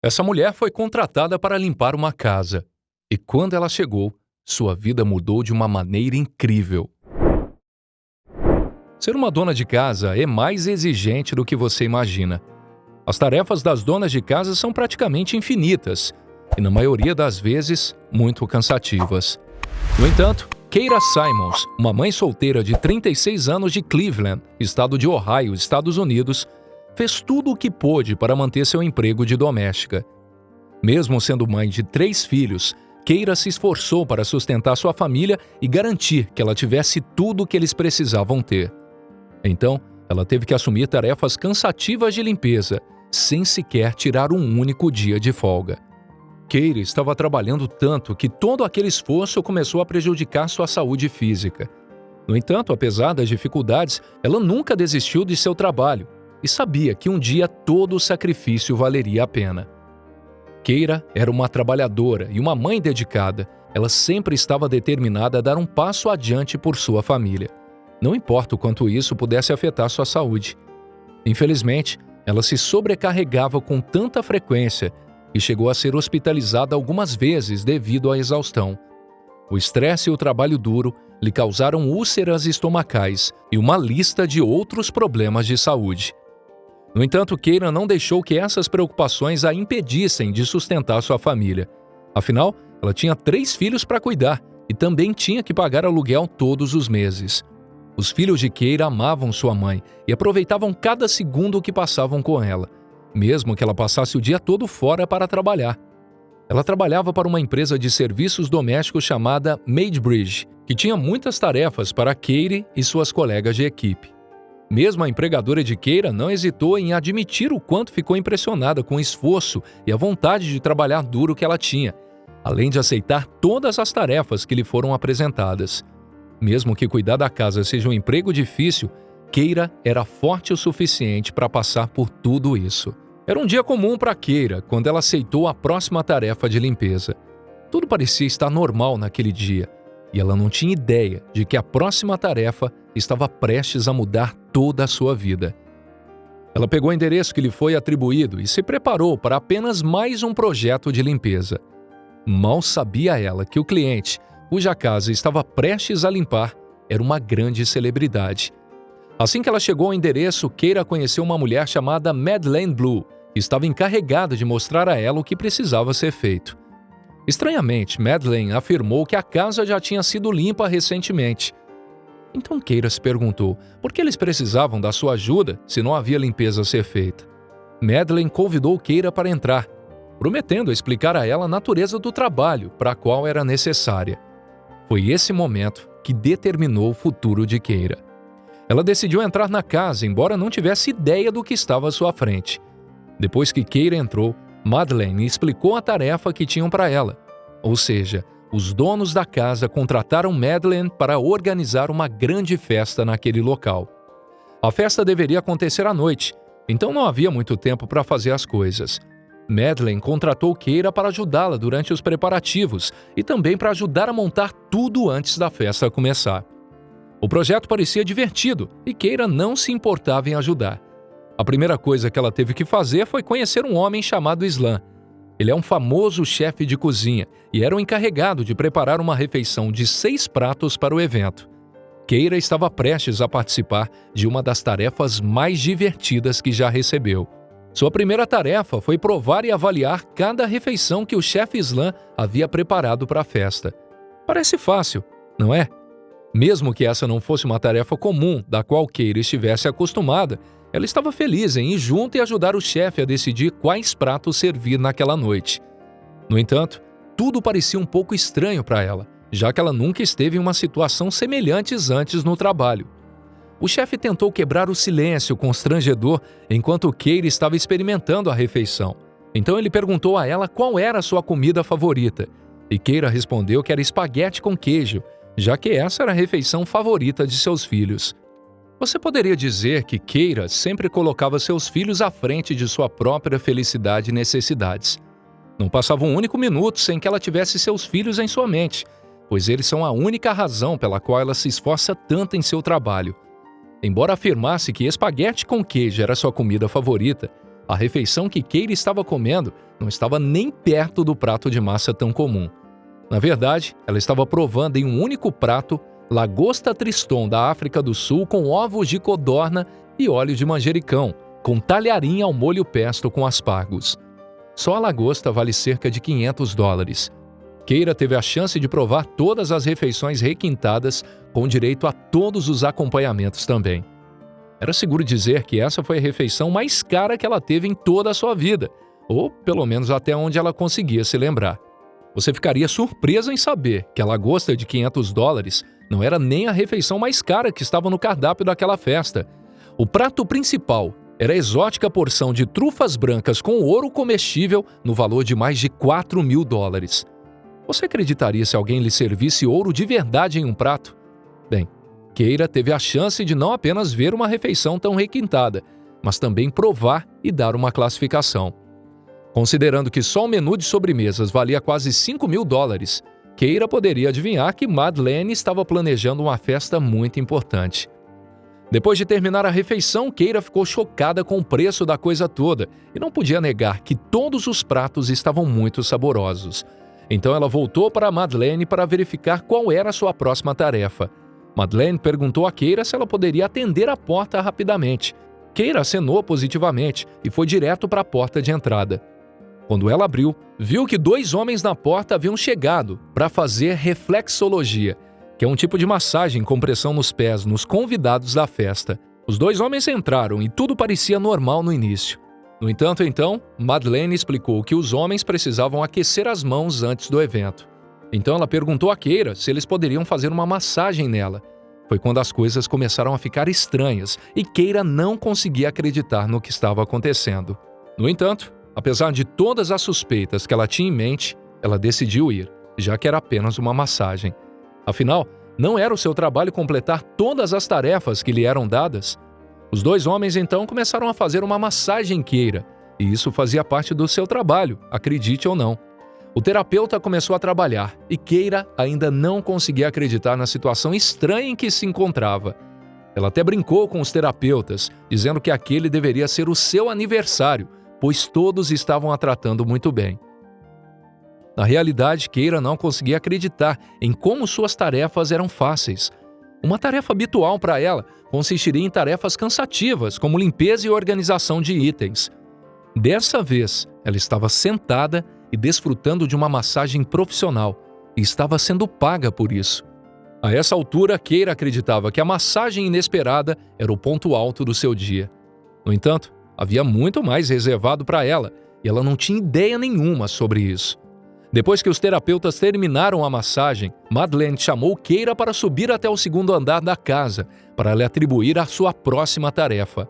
Essa mulher foi contratada para limpar uma casa. E quando ela chegou, sua vida mudou de uma maneira incrível. Ser uma dona de casa é mais exigente do que você imagina. As tarefas das donas de casa são praticamente infinitas e, na maioria das vezes, muito cansativas. No entanto, Keira Simons, uma mãe solteira de 36 anos de Cleveland, estado de Ohio, Estados Unidos, fez tudo o que pôde para manter seu emprego de doméstica. Mesmo sendo mãe de 3 filhos, Keira se esforçou para sustentar sua família e garantir que ela tivesse tudo o que eles precisavam ter. Então, ela teve que assumir tarefas cansativas de limpeza, sem sequer tirar um único dia de folga. Keira estava trabalhando tanto que todo aquele esforço começou a prejudicar sua saúde física. No entanto, apesar das dificuldades, ela nunca desistiu de seu trabalho e sabia que um dia todo o sacrifício valeria a pena. Keira era uma trabalhadora e uma mãe dedicada. Ela sempre estava determinada a dar um passo adiante por sua família. Não importa o quanto isso pudesse afetar sua saúde. Infelizmente, ela se sobrecarregava com tanta frequência e chegou a ser hospitalizada algumas vezes devido à exaustão. O estresse e o trabalho duro lhe causaram úlceras estomacais e uma lista de outros problemas de saúde. No entanto, Keira não deixou que essas preocupações a impedissem de sustentar sua família. Afinal, ela tinha 3 filhos para cuidar e também tinha que pagar aluguel todos os meses. Os filhos de Keira amavam sua mãe e aproveitavam cada segundo que passavam com ela, mesmo que ela passasse o dia todo fora para trabalhar. Ela trabalhava para uma empresa de serviços domésticos chamada Maidbridge, que tinha muitas tarefas para Keira e suas colegas de equipe. Mesmo a empregadora de Keira não hesitou em admitir o quanto ficou impressionada com o esforço e a vontade de trabalhar duro que ela tinha, além de aceitar todas as tarefas que lhe foram apresentadas. Mesmo que cuidar da casa seja um emprego difícil, Keira era forte o suficiente para passar por tudo isso. Era um dia comum para Keira quando ela aceitou a próxima tarefa de limpeza. Tudo parecia estar normal naquele dia, e ela não tinha ideia de que a próxima tarefa estava prestes a mudar toda a sua vida. Ela pegou o endereço que lhe foi atribuído e se preparou para apenas mais um projeto de limpeza. Mal sabia ela que o cliente, cuja casa estava prestes a limpar, era uma grande celebridade. Assim que ela chegou ao endereço, Keira conheceu uma mulher chamada Madeleine Blue, que estava encarregada de mostrar a ela o que precisava ser feito. Estranhamente, Madeleine afirmou que a casa já tinha sido limpa recentemente. Então Keira se perguntou por que eles precisavam da sua ajuda se não havia limpeza a ser feita. Madeleine convidou Keira para entrar, prometendo explicar a ela a natureza do trabalho para a qual era necessária. Foi esse momento que determinou o futuro de Keira. Ela decidiu entrar na casa, embora não tivesse ideia do que estava à sua frente. Depois que Keira entrou, Madeleine explicou a tarefa que tinham para ela. Ou seja, os donos da casa contrataram Madeleine para organizar uma grande festa naquele local. A festa deveria acontecer à noite, então não havia muito tempo para fazer as coisas. Madeleine contratou Keira para ajudá-la durante os preparativos e também para ajudar a montar tudo antes da festa começar. O projeto parecia divertido e Keira não se importava em ajudar. A primeira coisa que ela teve que fazer foi conhecer um homem chamado Islam. Ele é um famoso chefe de cozinha e era o encarregado de preparar uma refeição de 6 pratos para o evento. Keira estava prestes a participar de uma das tarefas mais divertidas que já recebeu. Sua primeira tarefa foi provar e avaliar cada refeição que o chefe Islam havia preparado para a festa. Parece fácil, não é? Mesmo que essa não fosse uma tarefa comum da qual Keira estivesse acostumada, ela estava feliz em ir junto e ajudar o chefe a decidir quais pratos servir naquela noite. No entanto, tudo parecia um pouco estranho para ela, já que ela nunca esteve em uma situação semelhante antes no trabalho. O chefe tentou quebrar o silêncio constrangedor enquanto Keira estava experimentando a refeição. Então ele perguntou a ela qual era a sua comida favorita, e Keira respondeu que era espaguete com queijo, já que essa era a refeição favorita de seus filhos. Você poderia dizer que Keira sempre colocava seus filhos à frente de sua própria felicidade e necessidades. Não passava um único minuto sem que ela tivesse seus filhos em sua mente, pois eles são a única razão pela qual ela se esforça tanto em seu trabalho. Embora afirmasse que espaguete com queijo era sua comida favorita, A refeição que Keira estava comendo não estava nem perto do prato de massa tão comum. Na verdade, ela estava provando em um único prato lagosta triston da África do Sul com ovos de codorna e óleo de manjericão, com talharim ao molho pesto com aspargos. Só a lagosta vale cerca de $500. Keira teve a chance de provar todas as refeições requintadas, com direito a todos os acompanhamentos também. Era seguro dizer que essa foi a refeição mais cara que ela teve em toda a sua vida, ou pelo menos até onde ela conseguia se lembrar. Você ficaria surpresa em saber que a lagosta de $500 não era nem a refeição mais cara que estava no cardápio daquela festa. O prato principal era a exótica porção de trufas brancas com ouro comestível no valor de mais de $4.000. Você acreditaria se alguém lhe servisse ouro de verdade em um prato? Bem, Keira teve a chance de não apenas ver uma refeição tão requintada, mas também provar e dar uma classificação. Considerando que só o menu de sobremesas valia quase $5.000, Keira poderia adivinhar que Madeleine estava planejando uma festa muito importante. Depois de terminar a refeição, Keira ficou chocada com o preço da coisa toda e não podia negar que todos os pratos estavam muito saborosos. Então ela voltou para Madeleine para verificar qual era a sua próxima tarefa. Madeleine perguntou a Keira se ela poderia atender a porta rapidamente. Keira acenou positivamente e foi direto para a porta de entrada. Quando ela abriu, viu que 2 homens na porta haviam chegado para fazer reflexologia, que é um tipo de massagem com pressão nos pés nos convidados da festa. Os 2 homens entraram e tudo parecia normal no início. No entanto, Madeleine explicou que os homens precisavam aquecer as mãos antes do evento. Então ela perguntou a Keira se eles poderiam fazer uma massagem nela. Foi quando as coisas começaram a ficar estranhas e Keira não conseguia acreditar no que estava acontecendo. No entanto, apesar de todas as suspeitas que ela tinha em mente, ela decidiu ir, já que era apenas uma massagem. Afinal, não era o seu trabalho completar todas as tarefas que lhe eram dadas? Os 2 homens então começaram a fazer uma massagem em Keira, e isso fazia parte do seu trabalho, acredite ou não. O terapeuta começou a trabalhar e Keira ainda não conseguia acreditar na situação estranha em que se encontrava. Ela até brincou com os terapeutas, dizendo que aquele deveria ser o seu aniversário, pois todos estavam a tratando muito bem. Na realidade, Keira não conseguia acreditar em como suas tarefas eram fáceis. Uma tarefa habitual para ela consistiria em tarefas cansativas, como limpeza e organização de itens. Dessa vez, ela estava sentada e desfrutando de uma massagem profissional, e estava sendo paga por isso. A essa altura, Keira acreditava que a massagem inesperada era o ponto alto do seu dia. No entanto, havia muito mais reservado para ela, e ela não tinha ideia nenhuma sobre isso. Depois que os terapeutas terminaram a massagem, Madeleine chamou Keira para subir até o 2º andar da casa, para lhe atribuir a sua próxima tarefa.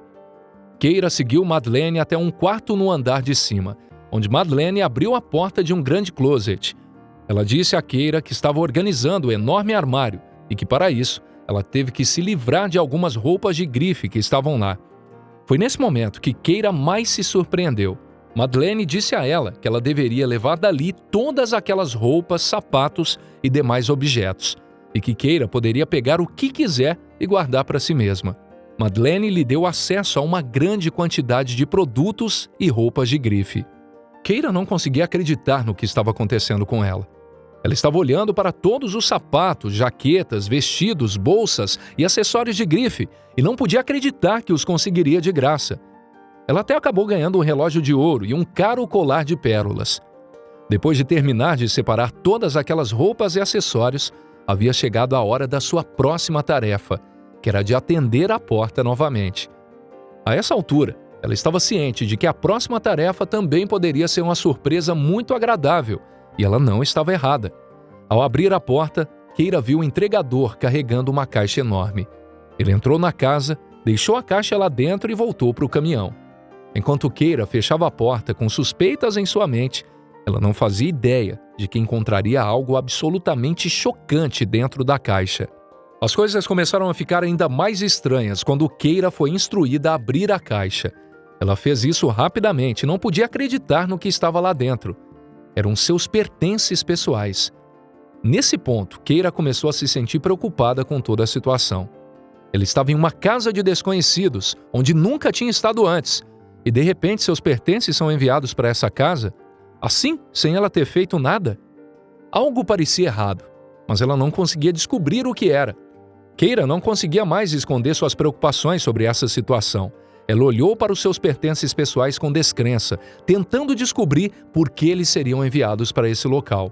Keira seguiu Madeleine até um quarto no andar de cima, onde Madeleine abriu a porta de um grande closet. Ela disse a Keira que estava organizando o enorme armário e que, para isso, ela teve que se livrar de algumas roupas de grife que estavam lá. Foi nesse momento que Keira mais se surpreendeu. Madeleine disse a ela que ela deveria levar dali todas aquelas roupas, sapatos e demais objetos, e que Keira poderia pegar o que quiser e guardar para si mesma. Madeleine lhe deu acesso a uma grande quantidade de produtos e roupas de grife. Keira não conseguia acreditar no que estava acontecendo com ela. Ela estava olhando para todos os sapatos, jaquetas, vestidos, bolsas e acessórios de grife e não podia acreditar que os conseguiria de graça. Ela até acabou ganhando um relógio de ouro e um caro colar de pérolas. Depois de terminar de separar todas aquelas roupas e acessórios, havia chegado a hora da sua próxima tarefa, que era de atender a porta novamente. A essa altura, ela estava ciente de que a próxima tarefa também poderia ser uma surpresa muito agradável, e ela não estava errada. Ao abrir a porta, Keira viu o entregador carregando uma caixa enorme. Ele entrou na casa, deixou a caixa lá dentro e voltou para o caminhão. Enquanto Keira fechava a porta com suspeitas em sua mente, ela não fazia ideia de que encontraria algo absolutamente chocante dentro da caixa. As coisas começaram a ficar ainda mais estranhas quando Keira foi instruída a abrir a caixa. Ela fez isso rapidamente e não podia acreditar no que estava lá dentro. Eram seus pertences pessoais. Nesse ponto, Keira começou a se sentir preocupada com toda a situação. Ela estava em uma casa de desconhecidos, onde nunca tinha estado antes, e de repente seus pertences são enviados para essa casa, assim, sem ela ter feito nada? Algo parecia errado, mas ela não conseguia descobrir o que era. Keira não conseguia mais esconder suas preocupações sobre essa situação. Ela olhou para os seus pertences pessoais com descrença, tentando descobrir por que eles seriam enviados para esse local.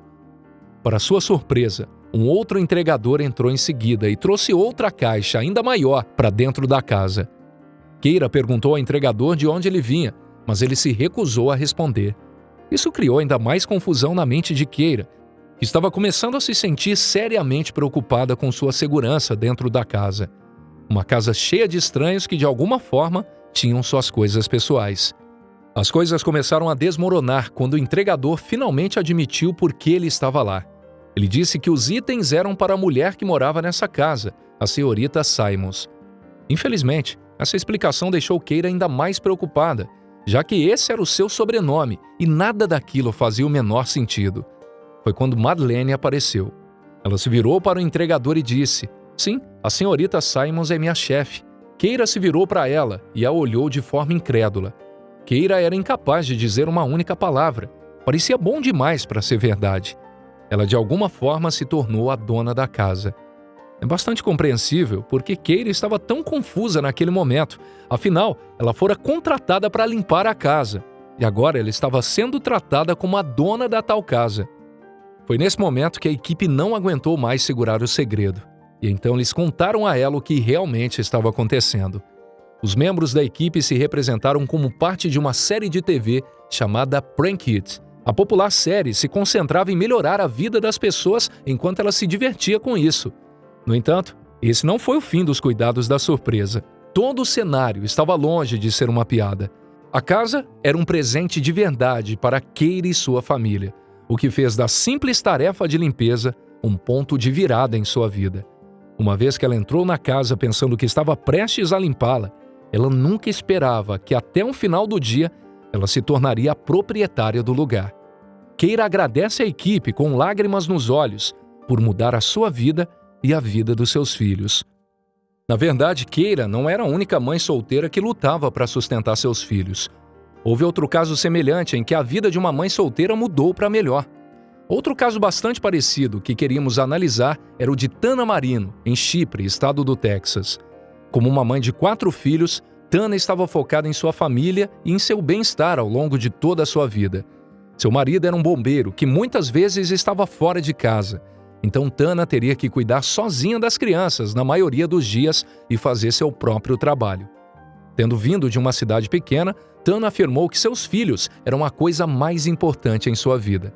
Para sua surpresa, um outro entregador entrou em seguida e trouxe outra caixa ainda maior para dentro da casa. Keira perguntou ao entregador de onde ele vinha, mas ele se recusou a responder. Isso criou ainda mais confusão na mente de Keira, que estava começando a se sentir seriamente preocupada com sua segurança dentro da casa. Uma casa cheia de estranhos que, de alguma forma, tinham suas coisas pessoais. As coisas começaram a desmoronar quando o entregador finalmente admitiu por que ele estava lá. Ele disse que os itens eram para a mulher que morava nessa casa, a senhorita Simons. Infelizmente, essa explicação deixou Keira ainda mais preocupada, já que esse era o seu sobrenome e nada daquilo fazia o menor sentido. Foi quando Madeleine apareceu. Ela se virou para o entregador e disse: "Sim, a senhorita Simons é minha chefe." Keira se virou para ela e a olhou de forma incrédula. Keira era incapaz de dizer uma única palavra. Parecia bom demais para ser verdade. Ela de alguma forma se tornou a dona da casa. É bastante compreensível porque Keira estava tão confusa naquele momento. Afinal, ela fora contratada para limpar a casa. E agora ela estava sendo tratada como a dona da tal casa. Foi nesse momento que a equipe não aguentou mais segurar o segredo. E então eles contaram a ela o que realmente estava acontecendo. Os membros da equipe se representaram como parte de uma série de TV chamada Prank It. A popular série se concentrava em melhorar a vida das pessoas enquanto ela se divertia com isso. No entanto, esse não foi o fim dos cuidados da surpresa. Todo o cenário estava longe de ser uma piada. A casa era um presente de verdade para Keira e sua família, o que fez da simples tarefa de limpeza um ponto de virada em sua vida. Uma vez que ela entrou na casa pensando que estava prestes a limpá-la, ela nunca esperava que até o final do dia ela se tornaria a proprietária do lugar. Keira agradece à equipe com lágrimas nos olhos por mudar a sua vida e a vida dos seus filhos. Na verdade, Keira não era a única mãe solteira que lutava para sustentar seus filhos. Houve outro caso semelhante em que a vida de uma mãe solteira mudou para melhor. Outro caso bastante parecido que queríamos analisar era o de Tana Marino, em Chipre, estado do Texas. Como uma mãe de 4 filhos, Tana estava focada em sua família e em seu bem-estar ao longo de toda a sua vida. Seu marido era um bombeiro que muitas vezes estava fora de casa. Então Tana teria que cuidar sozinha das crianças na maioria dos dias e fazer seu próprio trabalho. Tendo vindo de uma cidade pequena, Tana afirmou que seus filhos eram a coisa mais importante em sua vida.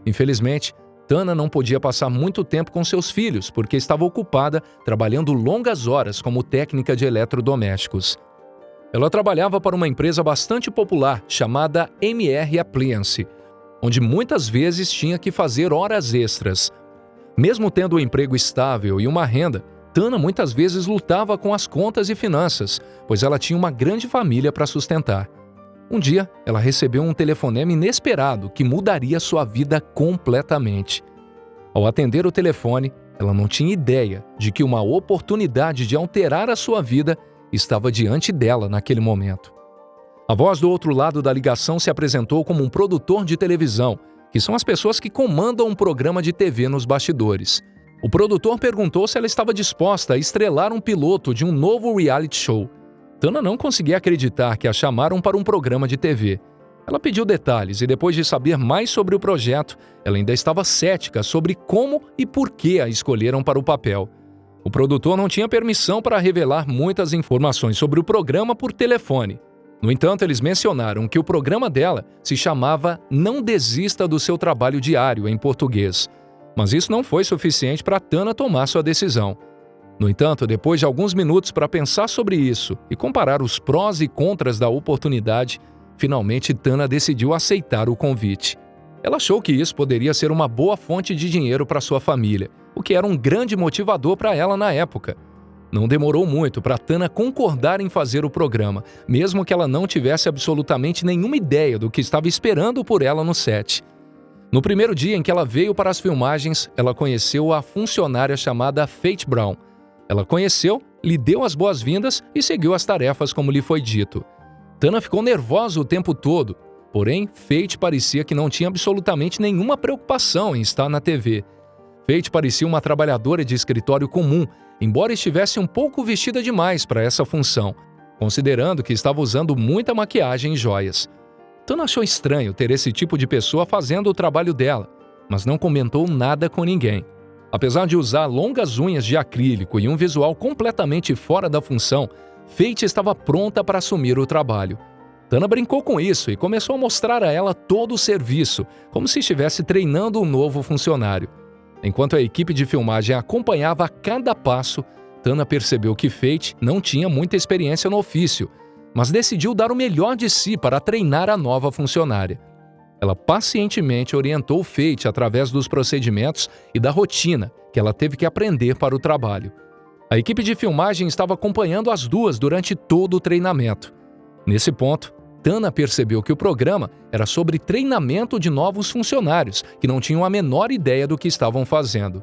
Infelizmente, Tana não podia passar muito tempo com seus filhos porque estava ocupada trabalhando longas horas como técnica de eletrodomésticos. Ela trabalhava para uma empresa bastante popular chamada MR Appliance, onde muitas vezes tinha que fazer horas extras. Mesmo tendo um emprego estável e uma renda, Tana muitas vezes lutava com as contas e finanças, pois ela tinha uma grande família para sustentar. Um dia, ela recebeu um telefonema inesperado que mudaria sua vida completamente. Ao atender o telefone, ela não tinha ideia de que uma oportunidade de alterar a sua vida estava diante dela naquele momento. A voz do outro lado da ligação se apresentou como um produtor de televisão, que são as pessoas que comandam um programa de TV nos bastidores. O produtor perguntou se ela estava disposta a estrelar um piloto de um novo reality show. Tana não conseguia acreditar que a chamaram para um programa de TV. Ela pediu detalhes e depois de saber mais sobre o projeto, ela ainda estava cética sobre como e por que a escolheram para o papel. O produtor não tinha permissão para revelar muitas informações sobre o programa por telefone. No entanto, eles mencionaram que o programa dela se chamava Não Desista do Seu Trabalho Diário, em português. Mas isso não foi suficiente para Tana tomar sua decisão. No entanto, depois de alguns minutos para pensar sobre isso e comparar os prós e contras da oportunidade, finalmente Tana decidiu aceitar o convite. Ela achou que isso poderia ser uma boa fonte de dinheiro para sua família, o que era um grande motivador para ela na época. Não demorou muito para Tana concordar em fazer o programa, mesmo que ela não tivesse absolutamente nenhuma ideia do que estava esperando por ela no set. No primeiro dia em que ela veio para as filmagens, ela conheceu a funcionária chamada Faith Brown. Ela conheceu, lhe deu as boas-vindas e seguiu as tarefas como lhe foi dito. Tana ficou nervosa o tempo todo, porém, Faith parecia que não tinha absolutamente nenhuma preocupação em estar na TV. Faith parecia uma trabalhadora de escritório comum, embora estivesse um pouco vestida demais para essa função, considerando que estava usando muita maquiagem e joias. Tana achou estranho ter esse tipo de pessoa fazendo o trabalho dela, mas não comentou nada com ninguém. Apesar de usar longas unhas de acrílico e um visual completamente fora da função, Faith estava pronta para assumir o trabalho. Tana brincou com isso e começou a mostrar a ela todo o serviço, como se estivesse treinando um novo funcionário. Enquanto a equipe de filmagem acompanhava a cada passo, Tana percebeu que Faith não tinha muita experiência no ofício, mas decidiu dar o melhor de si para treinar a nova funcionária. Ela pacientemente orientou Faith através dos procedimentos e da rotina que ela teve que aprender para o trabalho. A equipe de filmagem estava acompanhando as duas durante todo o treinamento. Nesse ponto, Tana percebeu que o programa era sobre treinamento de novos funcionários que não tinham a menor ideia do que estavam fazendo.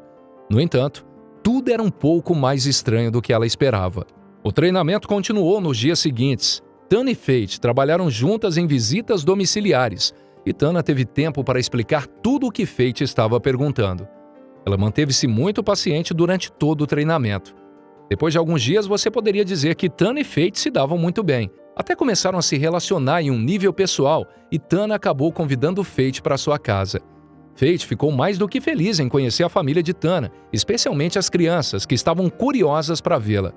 No entanto, tudo era um pouco mais estranho do que ela esperava. O treinamento continuou nos dias seguintes. Tana e Faith trabalharam juntas em visitas domiciliares e Tana teve tempo para explicar tudo o que Faith estava perguntando. Ela manteve-se muito paciente durante todo o treinamento. Depois de alguns dias, você poderia dizer que Tana e Faith se davam muito bem. Até começaram a se relacionar em um nível pessoal e Tana acabou convidando Faith para sua casa. Faith ficou mais do que feliz em conhecer a família de Tana, especialmente as crianças, que estavam curiosas para vê-la.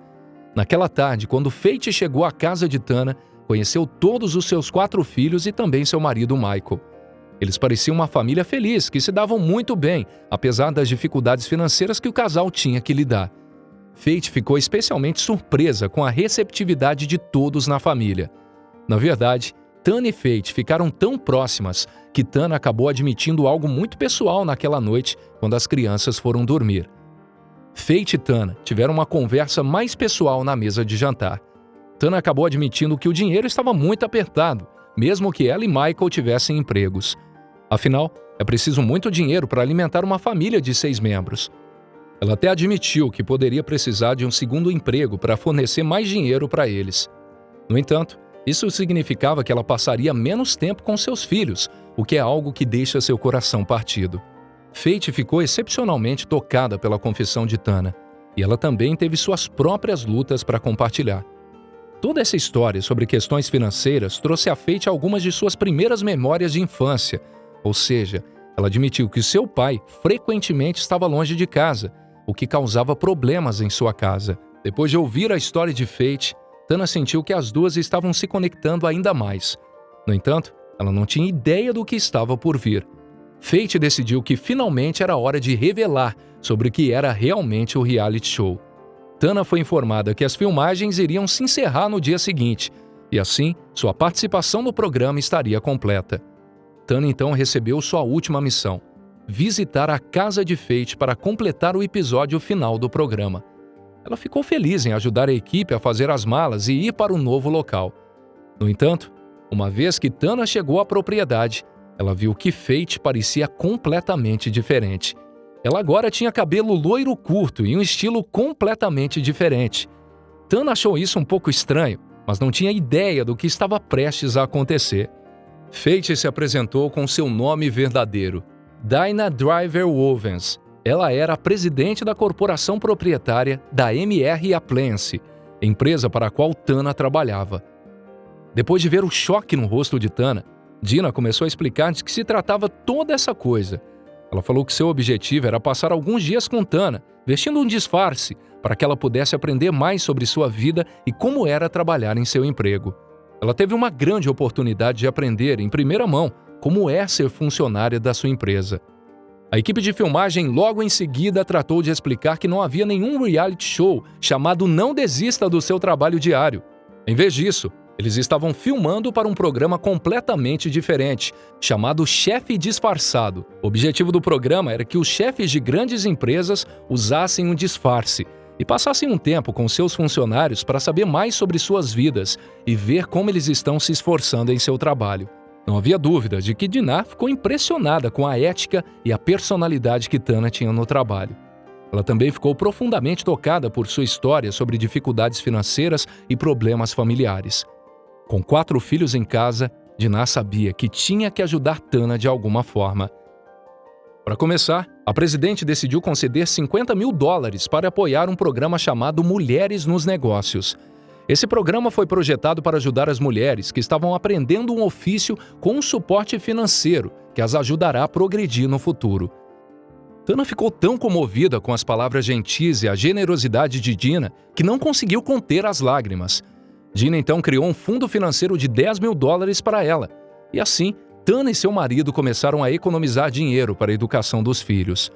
Naquela tarde, quando Faith chegou à casa de Tana, conheceu todos os seus 4 filhos e também seu marido Michael. Eles pareciam uma família feliz, que se davam muito bem, apesar das dificuldades financeiras que o casal tinha que lidar. Faith ficou especialmente surpresa com a receptividade de todos na família. Na verdade, Tana e Faith ficaram tão próximas que Tana acabou admitindo algo muito pessoal naquela noite quando as crianças foram dormir. Faith e Tana tiveram uma conversa mais pessoal na mesa de jantar. Tana acabou admitindo que o dinheiro estava muito apertado, mesmo que ela e Michael tivessem empregos. Afinal, é preciso muito dinheiro para alimentar uma família de 6 membros. Ela até admitiu que poderia precisar de um segundo emprego para fornecer mais dinheiro para eles. No entanto, isso significava que ela passaria menos tempo com seus filhos, o que é algo que deixa seu coração partido. Faith ficou excepcionalmente tocada pela confissão de Tana, e ela também teve suas próprias lutas para compartilhar. Toda essa história sobre questões financeiras trouxe a Faith algumas de suas primeiras memórias de infância, ou seja, ela admitiu que seu pai frequentemente estava longe de casa, o que causava problemas em sua casa. Depois de ouvir a história de Faith, Tana sentiu que as duas estavam se conectando ainda mais. No entanto, ela não tinha ideia do que estava por vir. Faith decidiu que finalmente era hora de revelar sobre o que era realmente o reality show. Tana foi informada que as filmagens iriam se encerrar no dia seguinte, e assim, sua participação no programa estaria completa. Tana então recebeu sua última missão: visitar a casa de Faith para completar o episódio final do programa. Ela ficou feliz em ajudar a equipe a fazer as malas e ir para o novo local. No entanto, uma vez que Tana chegou à propriedade, ela viu que Faith parecia completamente diferente. Ela agora tinha cabelo loiro curto e um estilo completamente diferente. Tana achou isso um pouco estranho, mas não tinha ideia do que estava prestes a acontecer. Faith se apresentou com seu nome verdadeiro: Dinah Driver Owens. Ela era a presidente da corporação proprietária da MR Appliance, empresa para a qual Tana trabalhava. Depois de ver o choque no rosto de Tana, Dinah começou a explicar de que se tratava toda essa coisa. Ela falou que seu objetivo era passar alguns dias com Tana, vestindo um disfarce, para que ela pudesse aprender mais sobre sua vida e como era trabalhar em seu emprego. Ela teve uma grande oportunidade de aprender em primeira mão como é ser funcionária da sua empresa. A equipe de filmagem logo em seguida tratou de explicar que não havia nenhum reality show chamado Não Desista do Seu Trabalho Diário. Em vez disso, eles estavam filmando para um programa completamente diferente, chamado Chefe Disfarçado. O objetivo do programa era que os chefes de grandes empresas usassem um disfarce e passassem um tempo com seus funcionários para saber mais sobre suas vidas e ver como eles estão se esforçando em seu trabalho. Não havia dúvida de que Dinah ficou impressionada com a ética e a personalidade que Tana tinha no trabalho. Ela também ficou profundamente tocada por sua história sobre dificuldades financeiras e problemas familiares. Com 4 filhos em casa, Dinah sabia que tinha que ajudar Tana de alguma forma. Para começar, a presidente decidiu conceder $50 mil para apoiar um programa chamado Mulheres nos Negócios. Esse programa foi projetado para ajudar as mulheres que estavam aprendendo um ofício com um suporte financeiro que as ajudará a progredir no futuro. Tana ficou tão comovida com as palavras gentis e a generosidade de Dinah que não conseguiu conter as lágrimas. Dinah então criou um fundo financeiro de $10 mil para ela. E assim, Tana e seu marido começaram a economizar dinheiro para a educação dos filhos.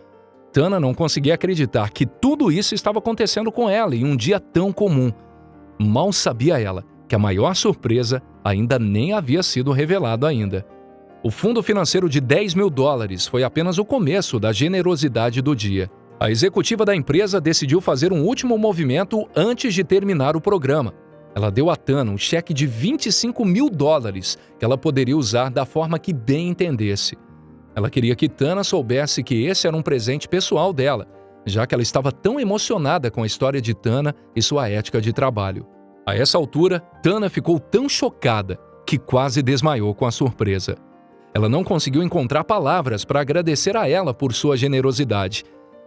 Tana não conseguia acreditar que tudo isso estava acontecendo com ela em um dia tão comum. Mal sabia ela que a maior surpresa ainda nem havia sido revelado ainda. O fundo financeiro de $10 mil foi apenas o começo da generosidade do dia. A executiva da empresa decidiu fazer um último movimento antes de terminar o programa. Ela deu a Tana um cheque de $25 mil que ela poderia usar da forma que bem entendesse. Ela queria que Tana soubesse que esse era um presente pessoal dela, já que ela estava tão emocionada com a história de Tana e sua ética de trabalho. A essa altura, Tana ficou tão chocada que quase desmaiou com a surpresa. Ela não conseguiu encontrar palavras para agradecer a ela por sua generosidade.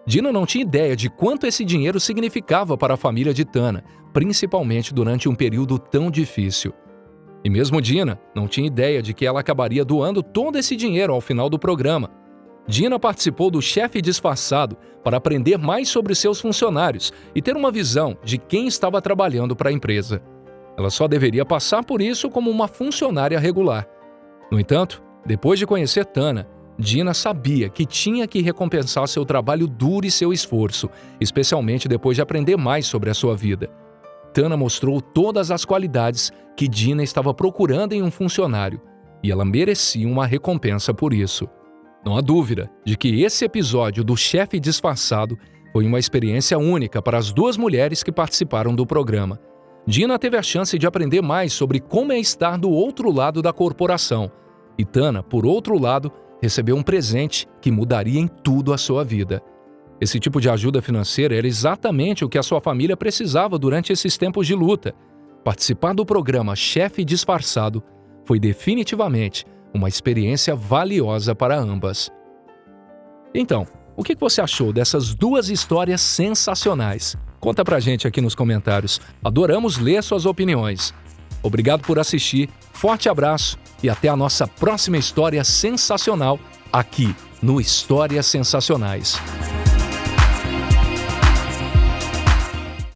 Dinah não tinha ideia de quanto esse dinheiro significava para a família de Tana, principalmente durante um período tão difícil. E mesmo Dinah não tinha ideia de que ela acabaria doando todo esse dinheiro ao final do programa. Dinah participou do Chefe Disfarçado para aprender mais sobre seus funcionários e ter uma visão de quem estava trabalhando para a empresa. Ela só deveria passar por isso como uma funcionária regular. No entanto, depois de conhecer Tana, Dinah sabia que tinha que recompensar seu trabalho duro e seu esforço, especialmente depois de aprender mais sobre a sua vida. Tana mostrou todas as qualidades que Dinah estava procurando em um funcionário, e ela merecia uma recompensa por isso. Não há dúvida de que esse episódio do Chefe Disfarçado foi uma experiência única para as 2 mulheres que participaram do programa. Dinah teve a chance de aprender mais sobre como é estar do outro lado da corporação, e Tana, por outro lado, recebeu um presente que mudaria em tudo a sua vida. Esse tipo de ajuda financeira era exatamente o que a sua família precisava durante esses tempos de luta. Participar do programa Chefe Disfarçado foi definitivamente uma experiência valiosa para ambas. Então, o que você achou dessas 2 histórias sensacionais? Conta pra gente aqui nos comentários. Adoramos ler suas opiniões. Obrigado por assistir, forte abraço e até a nossa próxima história sensacional aqui no Histórias Sensacionais.